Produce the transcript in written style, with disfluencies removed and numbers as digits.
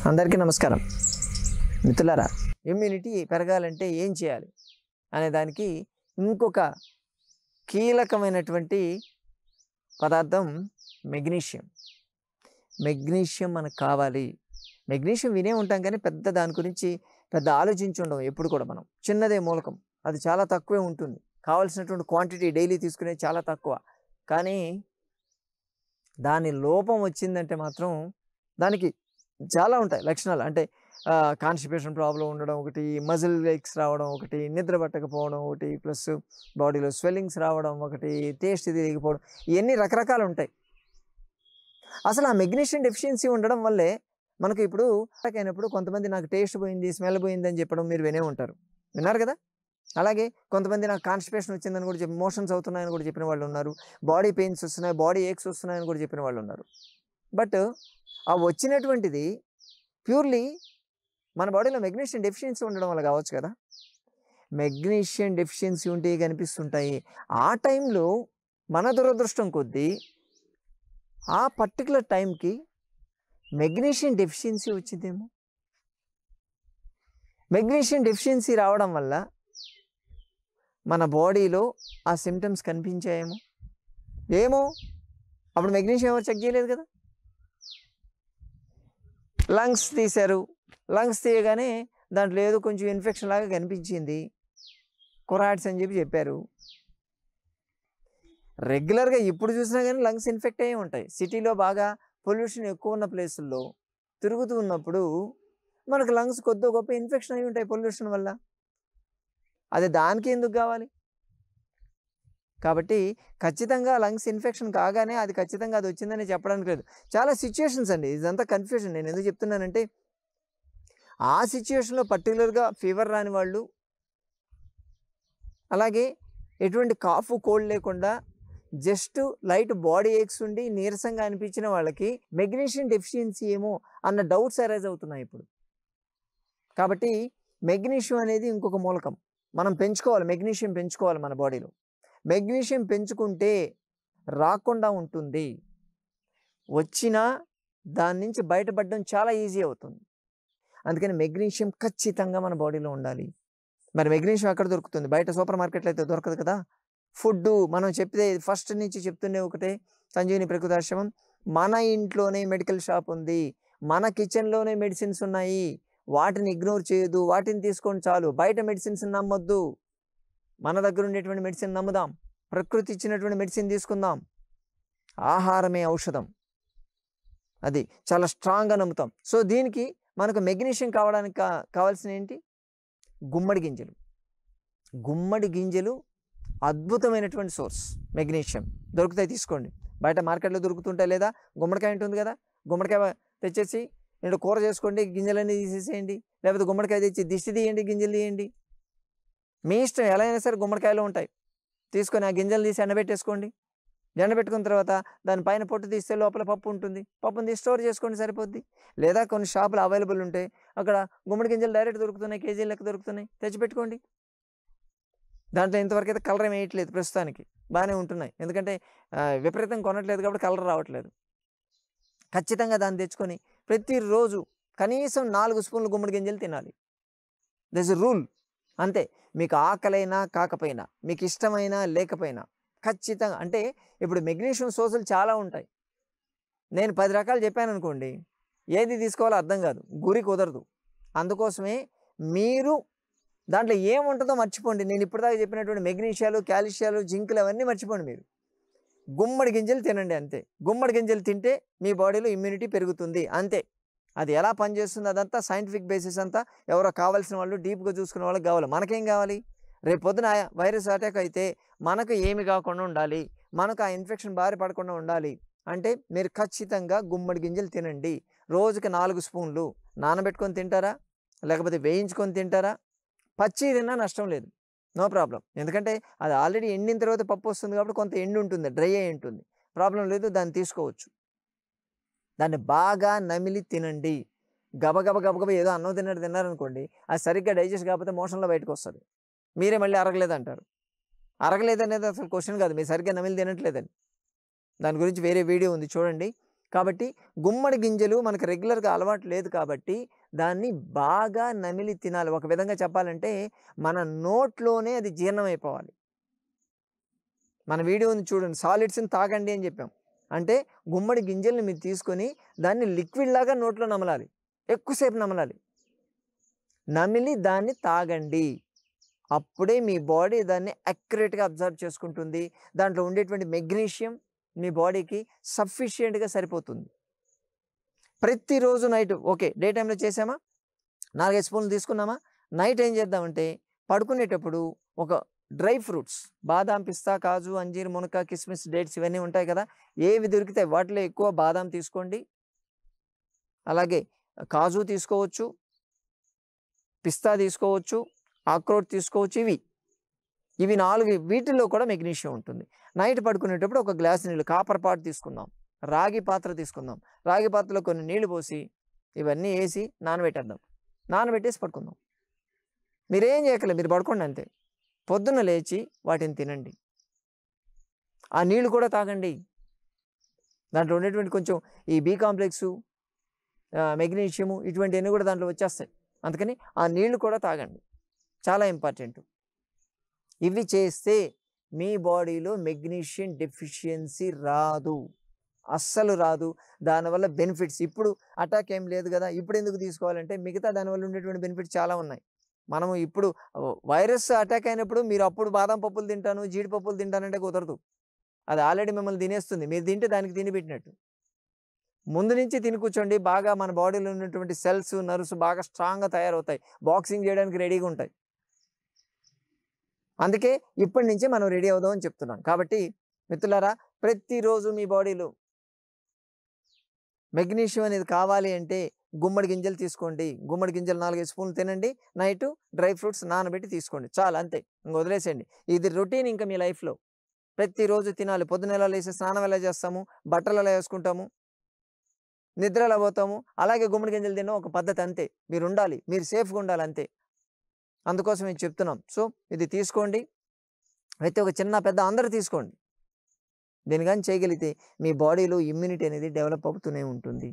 అందరికీ నమస్కారం మిత్రులారా. ఇమ్యూనిటీ పెరగాలంటే ఏం చేయాలి అనే దానికి ఇంకొక కీలకమైనటువంటి పదార్థం మెగ్నీషియం. మెగ్నీషియం మనకు కావాలి. మెగ్నీషియం వినే ఉంటాం కానీ దాని గురించి పెద్ద ఆలోచించి ఉండం. ఎప్పుడు కూడా మనం చిన్నదే మూలకం, అది చాలా తక్కువే ఉంటుంది. కావాల్సినటువంటి క్వాంటిటీ డైలీ తీసుకునేది చాలా తక్కువ. కానీ దాని లోపం వచ్చిందంటే మాత్రం దానికి చాలా ఉంటాయి లక్షణాలు. అంటే కాన్స్టిపేషన్ ప్రాబ్లం ఉండడం ఒకటి, మజిల్ ఎక్స్ రావడం ఒకటి, నిద్ర పట్టకపోవడం ఒకటి, ప్లస్ బాడీలో స్వెల్లింగ్స్ రావడం ఒకటి, టేస్ట్ తిరిగిపోవడం, ఇవన్నీ రకరకాలు ఉంటాయి. అసలు ఆ మెగ్నీషియం డెఫిషియన్సీ ఉండడం వల్లే మనకు ఇప్పుడు అయినప్పుడు కొంతమంది నాకు టేస్ట్ పోయింది, స్మెల్ పోయింది అని చెప్పడం మీరు విన్నారు కదా. అలాగే కొంతమంది నాకు కాన్స్టిపేషన్ వచ్చిందని కూడా చెప్పి, మోషన్స్ అవుతున్నాయని కూడా చెప్పిన వాళ్ళు ఉన్నారు. బాడీ పెయిన్స్ వస్తున్నాయి, బాడీ ఏక్స్ వస్తున్నాయని కూడా చెప్పిన వాళ్ళు ఉన్నారు. బట్ ఆ వచ్చినటువంటిది ప్యూర్లీ మన బాడీలో మెగ్నీషియం డెఫిషియన్సీ ఉండడం వల్ల కావచ్చు కదా. మెగ్నీషియం డెఫిషియన్సీ ఉంటే కనిపిస్తుంటాయి. ఆ టైంలో మన దురదృష్టం కొద్దీ ఆ పర్టికులర్ టైంకి మెగ్నీషియం డెఫిషియన్సీ వచ్చిందేమో. మెగ్నీషియం డెఫిషియన్సీ రావడం వల్ల మన బాడీలో ఆ సిమ్టమ్స్ కనిపించాయేమో. ఏమో అప్పుడు మెగ్నీషియం ఎవరు చెక్ చేయలేదు కదా. లంగ్స్ తీశారు, లంగ్స్ తీయగానే దాంట్లో ఏదో కొంచెం ఇన్ఫెక్షన్ లాగా కనిపించింది, కొరాయిడ్స్ అని చెప్పారు. రెగ్యులర్గా ఇప్పుడు చూసినా కానీ లంగ్స్ ఇన్ఫెక్ట్ అయ్యి ఉంటాయి. సిటీలో బాగా పొల్యూషన్ ఎక్కువ ఉన్న ప్లేసుల్లో తిరుగుతూ ఉన్నప్పుడు మనకు లంగ్స్ కొద్ది గొప్ప ఇన్ఫెక్షన్ అయి ఉంటాయి పొల్యూషన్ వల్ల. అది దానికి ఎందుకు కావాలి? కాబట్టి ఖచ్చితంగా లంగ్స్ ఇన్ఫెక్షన్ కాగానే అది ఖచ్చితంగా అది వచ్చిందని చెప్పడానికి లేదు. చాలా సిచ్యుయేషన్స్ అండి, ఇదంతా కన్ఫ్యూజన్. నేను ఎందుకు చెప్తున్నానంటే ఆ సిచ్యుయేషన్లో పర్టికులర్గా ఫీవర్ రాని వాళ్ళు, అలాగే ఎటువంటి కాఫ్ కోల్డ్ లేకుండా జస్ట్ లైట్ బాడీ ఏక్స్ ఉండి నీరసంగా అనిపించిన వాళ్ళకి మెగ్నీషియం డెఫిషియన్సీ ఏమో అన్న డౌట్స్ అరైజ్ అవుతున్నాయి ఇప్పుడు. కాబట్టి మెగ్నీషియం అనేది ఇంకొక మూలకం మనం పెంచుకోవాలి. మెగ్నీషియం పెంచుకోవాలి మన బాడీలో. మెగ్నీషియం పెంచుకుంటే రాకుండా ఉంటుంది, వచ్చినా దాని నుంచి బయటపడడం చాలా ఈజీ అవుతుంది. అందుకని మెగ్నీషియం ఖచ్చితంగా మన బాడీలో ఉండాలి. మరి మెగ్నీషియం ఎక్కడ దొరుకుతుంది? బయట సూపర్ మార్కెట్లో అయితే దొరకదు కదా. ఫుడ్ మనం చెప్పితే ఫస్ట్ నుంచి చెప్తూనే ఒకటే, సంజీవిని ప్రకృతాశ్రమం మన ఇంట్లోనే మెడికల్ షాప్ ఉంది, మన కిచెన్లోనే మెడిసిన్స్ ఉన్నాయి. వాటిని ఇగ్నోర్ చేయొద్దు, వాటిని తీసుకోండి చాలు. బయట మెడిసిన్స్ నమ్మొద్దు, మన దగ్గర ఉండేటువంటి మెడిసిన్ నమ్ముదాం. ప్రకృతి ఇచ్చినటువంటి మెడిసిన్ తీసుకుందాం. ఆహారమే ఔషధం, అది చాలా స్ట్రాంగ్గా నమ్ముతాం. సో దీనికి మనకు మెగ్నీషియం కావడానికి కావాల్సిన ఏంటి? గుమ్మడి గింజలు. గుమ్మడి గింజలు అద్భుతమైనటువంటి సోర్స్. మెగ్నీషియం దొరుకుతాయి, తీసుకోండి. బయట మార్కెట్లో దొరుకుతుంటాయి. లేదా గుమ్మడికాయ ఉంటుంది కదా, గుమ్మడికాయ తెచ్చేసి నేను కూర చేసుకోండి, గింజలన్నీ తీసేసేయండి. లేకపోతే గుమ్మడికాయ తెచ్చి దిష్టి తీయండి, గింజలు తీయండి. మీ ఇష్టం, ఎలా అయినా సరే గుమ్మడికాయలు ఉంటాయి. తీసుకొని ఆ గింజలు తీసి ఎండబెట్టేసుకోండి. ఎండబెట్టుకున్న తర్వాత దానిపైన పొట్టు తీస్తే లోపల పప్పు ఉంటుంది, పప్పుని తీసి స్టోర్ చేసుకోండి, సరిపోద్ది. లేదా కొన్ని షాపులు అవైలబుల్ ఉంటాయి, అక్కడ గుమ్మడి గింజలు డైరెక్ట్ దొరుకుతున్నాయి, కేజీ లెక్క దొరుకుతున్నాయి, తెచ్చిపెట్టుకోండి. దాంట్లో ఇంతవరకు అయితే కలర్ ఏం వేయట్లేదు, ప్రస్తుతానికి బాగానే ఉంటున్నాయి. ఎందుకంటే విపరీతం కొనట్లేదు కాబట్టి కలర్ రావట్లేదు. ఖచ్చితంగా దాన్ని తెచ్చుకొని ప్రతిరోజు కనీసం 4 స్పూన్లు గుమ్మడి గింజలు తినాలి. This rule. అంతే. మీకు ఆకలైనా కాకపోయినా, మీకు ఇష్టమైనా లేకపోయినా ఖచ్చితంగా. అంటే ఇప్పుడు మెగ్నీషియం సోర్సులు చాలా ఉంటాయి. నేను 10 రకాలు చెప్పాను అనుకోండి, ఏది తీసుకోవాలో అర్థం కాదు, గురి కుదరదు. అందుకోసమే మీరు దాంట్లో ఏముంటుందో మర్చిపోండి. నేను ఇప్పటిదాకా చెప్పినటువంటి మెగ్నీషియాలు, కాల్షియాలు, జింకులు అవన్నీ మర్చిపోండి. మీరు గుమ్మడి గింజలు తినండి, అంతే. గుమ్మడి గింజలు తింటే మీ బాడీలో ఇమ్యూనిటీ పెరుగుతుంది, అంతే. అది ఎలా పనిచేస్తుంది అదంతా సైంటిఫిక్ బేసిస్ అంతా ఎవరో కావాల్సిన వాళ్ళు, డీప్గా చూసుకునే వాళ్ళకి కావాలి. మనకేం కావాలి? రేపు పొద్దున వైరస్ అటాక్ అయితే మనకు ఏమి కాకుండా ఉండాలి, మనకు ఆ ఇన్ఫెక్షన్ బారి పడకుండా ఉండాలి అంటే మీరు ఖచ్చితంగా గుమ్మడి గింజలు తినండి. రోజుకి 4 స్పూన్లు. నానబెట్టుకొని తింటారా, లేకపోతే వేయించుకొని తింటారా, పచ్చి తిన్నా నష్టం లేదు, నో ప్రాబ్లం. ఎందుకంటే అది ఆల్రెడీ ఎండిన తర్వాత పప్పు వస్తుంది కాబట్టి కొంత ఎండి ఉంటుంది, డ్రై అయి ఉంటుంది, ప్రాబ్లం లేదు, దాన్ని తీసుకోవచ్చు. దాన్ని బాగా నమిలి తినండి. గబగబ ఏదో అన్నం తిన్నారనుకోండి, అది సరిగ్గా డైజెస్ట్ కాకపోతే మోషన్లో బయటకు వస్తుంది. మీరే మళ్ళీ అరగలేదంటారు. అరగలేదనేది అసలు క్వశ్చన్ కాదు, మీరు సరిగ్గా నమిలి తినట్లేదని. దాని గురించి వేరే వీడియో ఉంది, చూడండి. కాబట్టి గుమ్మడి గింజలు మనకు రెగ్యులర్గా అలవాటు లేదు కాబట్టి దాన్ని బాగా నమిలి తినాలి. ఒక విధంగా చెప్పాలంటే మన నోట్లోనే అది జీర్ణమైపోవాలి. మన వీడియోని చూడండి, సాలిడ్స్ని తాగండి అని చెప్పాం. అంటే గుమ్మడి గింజల్ని మీరు తీసుకొని దాన్ని లిక్విడ్ లాగా నోట్లో నమలాలి, ఎక్కువసేపు నమలాలి. నమిలి దాన్ని తాగండి. అప్పుడే మీ బాడీ దాన్ని అక్యురేట్గా అబ్జర్వ్ చేసుకుంటుంది. దాంట్లో ఉండేటువంటి మెగ్నీషియం మీ బాడీకి సఫిషియెంట్గా సరిపోతుంది. ప్రతిరోజు నైట్ ఓకే, డే టైంలో చేసామా, 4-5 స్పూన్లు తీసుకున్నామా, నైట్ ఏం చేద్దామంటే పడుకునేటప్పుడు ఒక డ్రై ఫ్రూట్స్, బాదాం, పిస్తా, కాజు, అంజీర్, మునక, కిస్మిస్, డేట్స్ ఇవన్నీ ఉంటాయి కదా, ఏవి దొరికితే వాటిలో ఎక్కువ బాదాం తీసుకోండి, అలాగే కాజు తీసుకోవచ్చు, పిస్తా తీసుకోవచ్చు, అక్రోట్ తీసుకోవచ్చు. ఇవి 4 వీటిల్లో కూడా మెగ్నీషియం ఉంటుంది. నైట్ పడుకునేటప్పుడు ఒక గ్లాస్ నీళ్ళు, కాపర్ పాట్ తీసుకుందాం, రాగి పాత్ర తీసుకుందాం, రాగి పాత్రలో కొన్ని నీళ్లు పోసి ఇవన్నీ వేసి నానబెట్టేద్దాం. నానబెట్టేసి పడుకుందాం. మీరేం చేయక్కర్లేదు, మీరు పడుకోండి అంతే. పొద్దున్న లేచి వాటిని తినండి. ఆ నీళ్లు కూడా తాగండి. దాంట్లో ఉండేటువంటి కొంచెం ఈ బి కాంప్లెక్సు, మెగ్నీషియము ఇటువంటివన్నీ కూడా దాంట్లో వచ్చేస్తాయి. అందుకని ఆ నీళ్లు కూడా తాగండి, చాలా ఇంపార్టెంట్. ఇవి చేస్తే మీ బాడీలో మెగ్నీషియం డెఫిషియన్సీ రాదు, అస్సలు రాదు. దానివల్ల బెనిఫిట్స్, ఇప్పుడు అటాక్ ఏం లేదు కదా, ఇప్పుడు ఎందుకు తీసుకోవాలంటే మిగతా దానివల్ల ఉండేటువంటి బెనిఫిట్స్ చాలా ఉన్నాయి. మనము ఇప్పుడు వైరస్ అటాక్ అయినప్పుడు మీరు అప్పుడు బాదం పప్పులు తింటాను, జీడిపప్పులు తింటానంటే కుదరదు. అది ఆల్రెడీ మిమ్మల్ని తినేస్తుంది. మీరు తింటే దానికి తిని పెట్టినట్టు. ముందు నుంచి తిని కూర్చోండి, బాగా మన బాడీలో ఉన్నటువంటి సెల్స్, నర్వ్స్ బాగా స్ట్రాంగ్గా తయారవుతాయి, బాక్సింగ్ చేయడానికి రెడీగా ఉంటాయి. అందుకే ఇప్పటి నుంచే మనం రెడీ అవుదాం అని చెప్తున్నాను. కాబట్టి మిత్రులారా, ప్రతిరోజు మీ బాడీలో మెగ్నీషియం అనేది కావాలి అంటే గుమ్మడి గింజలు తీసుకోండి. గుమ్మడి గింజలు 4-5 స్పూన్లు తినండి. నైట్ డ్రై ఫ్రూట్స్ నానబెట్టి తీసుకోండి, చాలు, అంతే. ఇంక వదిలేసేయండి. ఇది రొటీన్ ఇంకా మీ లైఫ్లో ప్రతిరోజు తినాలి. పొద్దున ఎలా లేసి స్నానం ఎలా చేస్తాము, బట్టలు ఎలా వేసుకుంటాము, నిద్ర ఎలా పోతాము, అలాగే గుమ్మడి గింజలు తినడం ఒక పద్ధతి, అంతే. మీరు ఉండాలి, మీరు సేఫ్గా ఉండాలి, అంతే. అందుకోసం మేము చెప్తున్నాం. సో ఇది తీసుకోండి, అయితే ఒక చిన్న పెద్ద అందరూ తీసుకోండి. దీని కానీ చేయగలిగితే మీ బాడీలో ఇమ్యూనిటీ అనేది డెవలప్ అవుతూనే ఉంటుంది.